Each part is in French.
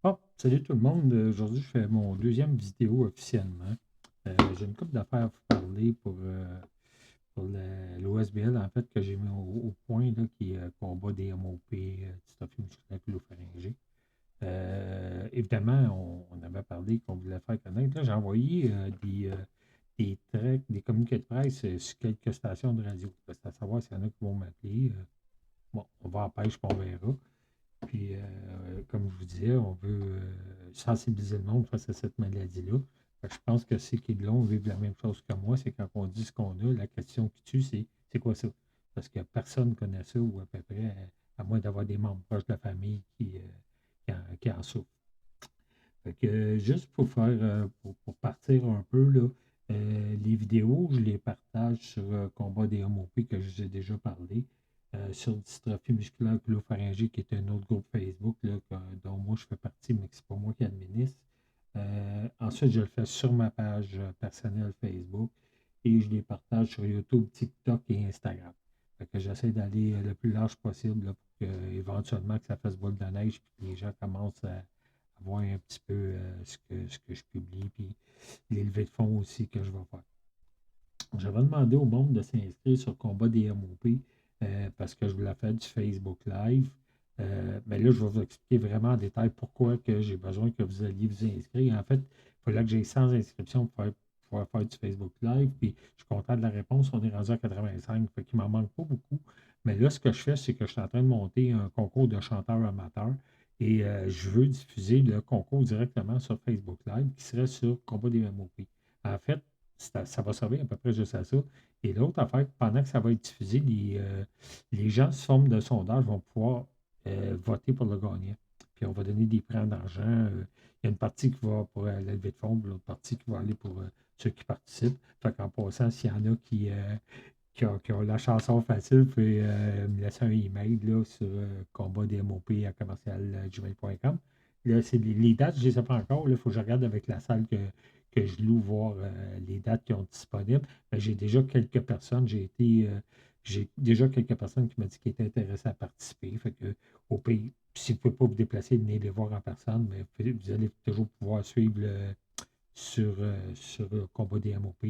Bon, salut tout le monde. Aujourd'hui, je fais mon deuxième vidéo officiellement. J'ai une couple d'affaires à vous parler pour l'OSBL, en fait, que j'ai mis au point, là, qui est combat des MOP, dystrophie musculo-pharyngée. Évidemment, on avait parlé qu'on voulait faire connaître. Là, j'ai envoyé des tracts, des communiqués de presse sur quelques stations de radio. C'est à savoir s'il y en a qui vont m'appeler. Bon, on va en pêche, puis on verra. Puis, comme je vous disais, on veut sensibiliser le monde face à cette maladie-là. Fait que je pense que ceux qui l'ont vivent la même chose que moi. C'est quand on dit ce qu'on a, la question qui tue, c'est quoi ça? Parce que personne ne connaît ça, ou à peu près, à moins d'avoir des membres proches de la famille qui en souffrent. Fait que, juste pour pour partir un peu, là, les vidéos, je les partage sur Combat des MOP que je vous ai déjà parlé, sur Dystrophie musculaire clopharyngée, qui est un autre groupe Facebook là, dont moi je fais partie, mais que c'est pas moi qui administre. Ensuite, je le fais sur ma page personnelle Facebook et je les partage sur YouTube, TikTok et Instagram. Fait que j'essaie d'aller le plus large possible là, pour que, éventuellement que ça fasse boule de neige et que les gens commencent à voir un petit peu ce que je publie, puis les levées de fonds aussi que je vais faire. J'avais demandé au monde de s'inscrire sur Combat des MOP parce que je voulais faire du Facebook Live. Mais là, je vais vous expliquer vraiment en détail pourquoi que j'ai besoin que vous alliez vous inscrire. En fait, il fallait que j'aie 100 inscriptions pour pouvoir faire du Facebook Live. Puis, je suis content de la réponse. On est rendu à 85, fait qu'il m'en manque pas beaucoup. Mais là, ce que je fais, c'est que je suis en train de monter un concours de chanteurs amateurs et je veux diffuser le concours directement sur Facebook Live qui serait sur Combat des MOP. En fait, ça va servir à peu près juste à ça. Et l'autre affaire, pendant que ça va être diffusé, les gens sous forme de sondage vont pouvoir voter pour le gagnant. Puis on va donner des prix en argent. Il y a une partie qui va pour la levée de fonds, puis l'autre partie qui va aller pour ceux qui participent. Fait qu'en passant, s'il y en a qui ont la chanson facile, vous pouvez me laisser un email là, sur combatdmop à commercial.gmail.com. Là, c'est les dates, je ne les ai pas encore. Il faut que je regarde avec la salle que je loue, voir les dates qui ont disponibles. Mais j'ai déjà quelques personnes, j'ai déjà quelques personnes qui m'ont dit qu'ils étaient intéressées à participer. Fait que, au pays, si vous ne pouvez pas vous déplacer, venez les voir en personne, mais vous allez toujours pouvoir suivre sur Combat des MOP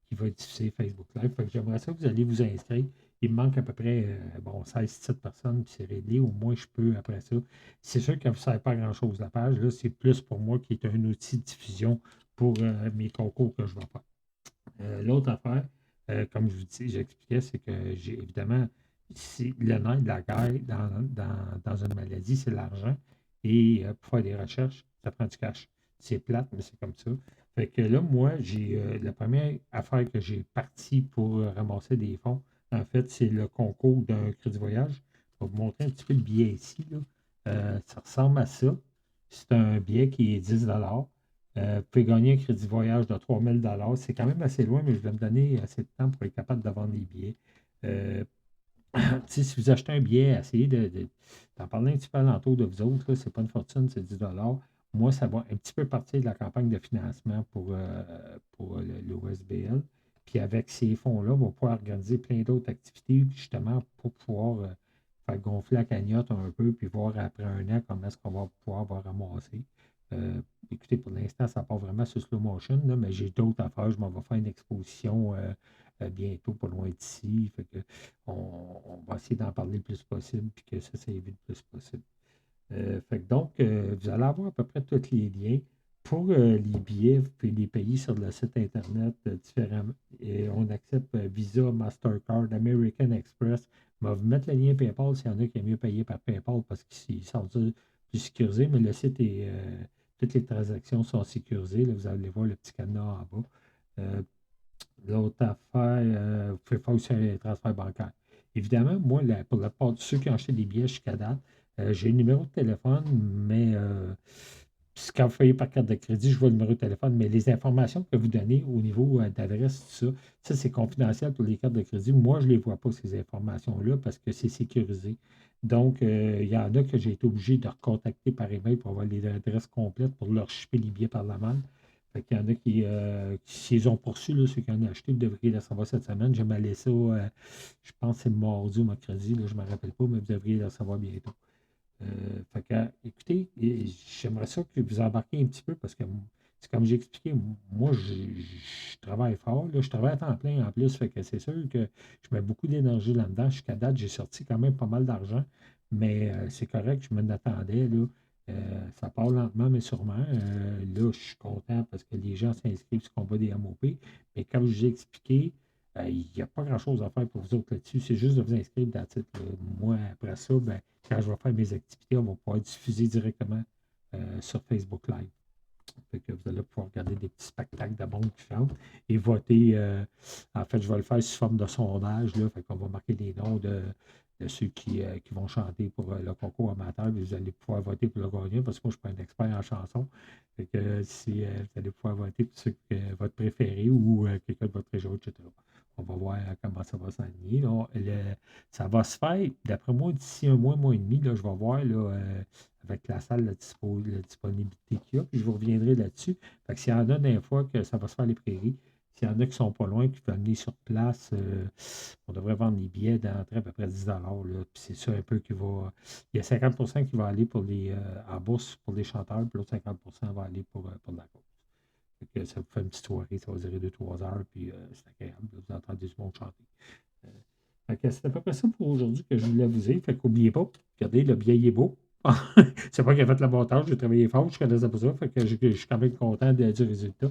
qui va diffuser Facebook Live. Fait que j'aimerais ça que vous allez vous inscrire. Il me manque à peu près bon, 16-17 personnes, puis c'est réglé. Au moins, je peux après ça. C'est sûr que vous ne savez pas grand-chose la page. Là, c'est plus pour moi qui est un outil de diffusion pour mes concours que je vais faire. L'autre affaire, comme je vous dis, j'expliquais, c'est que j'ai évidemment, le nerf de la guerre dans une maladie, c'est l'argent. Et pour faire des recherches, ça prend du cash. C'est plate, mais c'est comme ça. Fait que là, moi, j'ai la première affaire que j'ai partie pour ramasser des fonds, en fait, c'est le concours d'un crédit voyage. Je vais vous montrer un petit peu le billet ici, là. Ça ressemble à ça. C'est un billet qui est 10. Vous pouvez gagner un crédit voyage de 3 000. C'est quand même assez loin, mais je vais me donner assez de temps pour être capable de vendre les billets. Euh, si vous achetez un billet, essayez d'en parler un petit peu alentour de vous autres. Ce n'est pas une fortune, c'est 10. Moi, ça va un petit peu partir de la campagne de financement pour l'OSBL. Puis avec ces fonds-là, on va pouvoir organiser plein d'autres activités, justement, pour pouvoir faire gonfler la cagnotte un peu, puis voir après un an comment est-ce qu'on va pouvoir avoir ramassé. Écoutez, pour l'instant, ça part vraiment sur slow motion, là, mais j'ai d'autres affaires. Je m'en vais faire une exposition bientôt, pas loin d'ici. Fait que on va essayer d'en parler le plus possible, puis que ça s'évite le plus possible. Fait que donc, vous allez avoir à peu près tous les liens. Pour les billets, vous pouvez les payer sur le site Internet différemment. Et on accepte Visa, Mastercard, American Express. On va vous mettre le lien PayPal s'il y en a qui aiment mieux payer par PayPal parce qu'ils sont plus sécurisés, mais le site est. Toutes les transactions sont sécurisées. Là, vous allez voir le petit cadenas en bas. Euh, L'autre affaire, vous pouvez faire aussi un transfert bancaire. Évidemment, moi, pour la part de ceux qui ont acheté des billets jusqu'à date, j'ai le numéro de téléphone, mais quand vous payez par carte de crédit, je vois le numéro de téléphone, mais les informations que vous donnez au niveau d'adresse, tout ça, ça c'est confidentiel pour les cartes de crédit. Moi, je ne les vois pas, ces informations-là, parce que c'est sécurisé. Donc, il y en a que j'ai été obligé de recontacter par email pour avoir les adresses complètes pour leur shipper les billets par la malle. Fait qu'il y en a qui s'ils ont poursu, là, ceux qui en ont acheté, vous devriez les recevoir cette semaine. J'ai mal ça, je pense que c'est mardi ou mercredi, là, je ne me rappelle pas, mais vous devriez les recevoir bientôt. Fait que, écoutez, j'aimerais ça que vous embarquiez un petit peu parce que c'est comme j'ai expliqué, moi, je travaille fort, là, je travaille à temps plein en plus, fait que c'est sûr que je mets beaucoup d'énergie là-dedans. Jusqu'à date, j'ai sorti quand même pas mal d'argent, mais c'est correct, je m'en attendais, là. Ça part lentement, mais sûrement. Là, je suis content parce que les gens s'inscrivent sur le combat des MOP. Mais comme je vous ai expliqué, il n'y a pas grand-chose à faire pour vous autres là-dessus. C'est juste de vous inscrire dans le titre. Moi, après ça, ben, quand je vais faire mes activités, on va pouvoir diffuser directement sur Facebook Live. Fait que vous allez pouvoir regarder des petits spectacles de monde qui chantent et voter. En fait, je vais le faire sous forme de sondage. Là, fait qu'on va marquer les noms de ceux qui vont chanter pour le concours amateur. Vous allez pouvoir voter pour le gagnant parce que moi, je ne suis pas un expert en chanson. Fait que si vous allez pouvoir voter pour ceux votre préféré ou quelqu'un de votre région, etc. On va voir comment ça va s'aligner. Ça va se faire, d'après moi, d'ici un mois et demi, là, je vais voir là, avec la salle, la disponibilité qu'il y a, puis je vous reviendrai là-dessus. Fait que s'il y en a des fois que ça va se faire les prairies, s'il y en a qui ne sont pas loin, qui veulent venir sur place, on devrait vendre les billets d'entrée à peu près 10 là, puis c'est ça un peu qui va. Il y a 50% qui va aller pour en bourse pour les chanteurs, puis l'autre 50% va aller pour la course. Fait que ça vous fait une petite soirée, ça va durer 2-3 heures, puis c'est agréable. Vous entendez du monde chanter. Euh, Fait que c'est à peu près ça pour aujourd'hui que je voulais vous dire. Fait qu'oubliez pas, regardez, le billet il est beau. C'est pas qu'il a fait le montage, j'ai travaillé fort, je connaissais pas ça. Fait que je suis quand même content du résultat.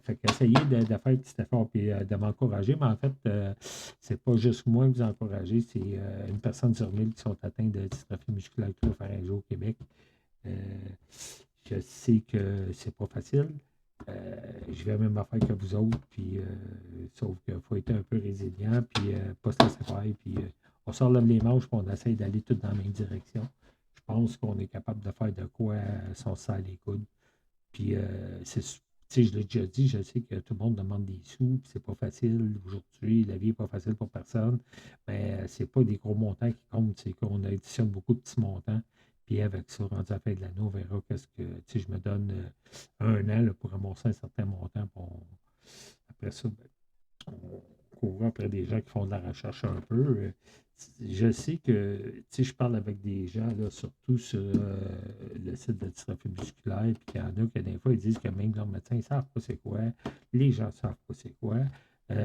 Fait qu'essayez de faire un petit effort et de m'encourager. Mais en fait, c'est pas juste moi que vous encouragez, c'est une personne sur 1000 qui sont atteintes de dystrophie musculaire pharyngée au Québec. Euh, je sais que c'est pas facile. Je vais même faire que vous autres, puis sauf qu'il faut être un peu résilient, puis pas se laisser faire, puis on sort les manches, puis on essaye d'aller tout dans la même direction. Je pense qu'on est capable de faire de quoi si on se serre les coudes. Puis je l'ai déjà dit, je sais que tout le monde demande des sous, puis c'est pas facile aujourd'hui, la vie n'est pas facile pour personne, mais c'est pas des gros montants qui comptent, c'est qu'on additionne beaucoup de petits montants. Puis avec ça, rendu à la fin de l'année, on verra qu'est-ce que, je me donne un an là, pour ramasser un certain montant. Après ça, ben, on court après des gens qui font de la recherche un peu. Je sais que, je parle avec des gens, là, surtout sur le site de dystrophie musculaire, puis qu'il y en a qui, des fois, ils disent que même leurs médecins ne savent pas c'est quoi, les gens ne savent pas c'est quoi.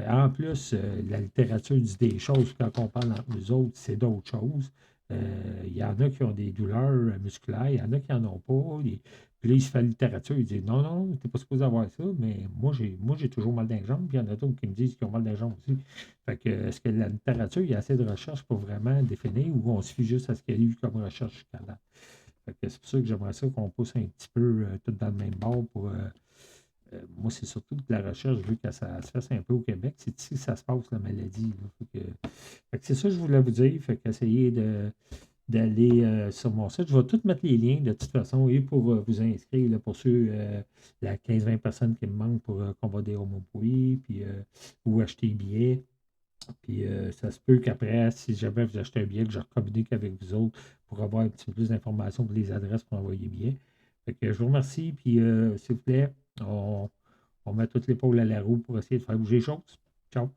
En plus, la littérature dit des choses, quand on parle entre nous autres, c'est d'autres choses. Il y en a qui ont des douleurs musculaires, il y en a qui n'en ont pas. Puis là, il se fait la littérature, il dit non, non, tu n'es pas supposé avoir ça, mais moi j'ai toujours mal dans les jambes, puis il y en a d'autres qui me disent qu'ils ont mal dans les jambes aussi. Fait que est-ce que la littérature, il y a assez de recherches pour vraiment définir ou on se fie juste à ce qu'il y a eu comme recherche jusqu'à là? Fait que c'est pour ça que j'aimerais ça qu'on pousse un petit peu tout dans le même bord pour. Moi, c'est surtout de la recherche, vu que ça se fait un peu au Québec. C'est ici que ça se passe, la maladie. Fait que c'est ça que je voulais vous dire. Fait qu'essayez d'aller sur mon site. Je vais tout mettre les liens de toute façon et pour vous inscrire, là, pour ceux, la 15-20 personnes qui me manquent pour combat des homopouilles, puis ou acheter des billets. Puis ça se peut qu'après, si jamais vous achetez un billet, que je communique avec vous autres pour avoir un petit peu plus d'informations pour les adresses pour envoyer les billets. Fait que je vous remercie, puis s'il vous plaît, on met toutes l'épaule à la roue pour essayer de faire bouger les choses. Ciao!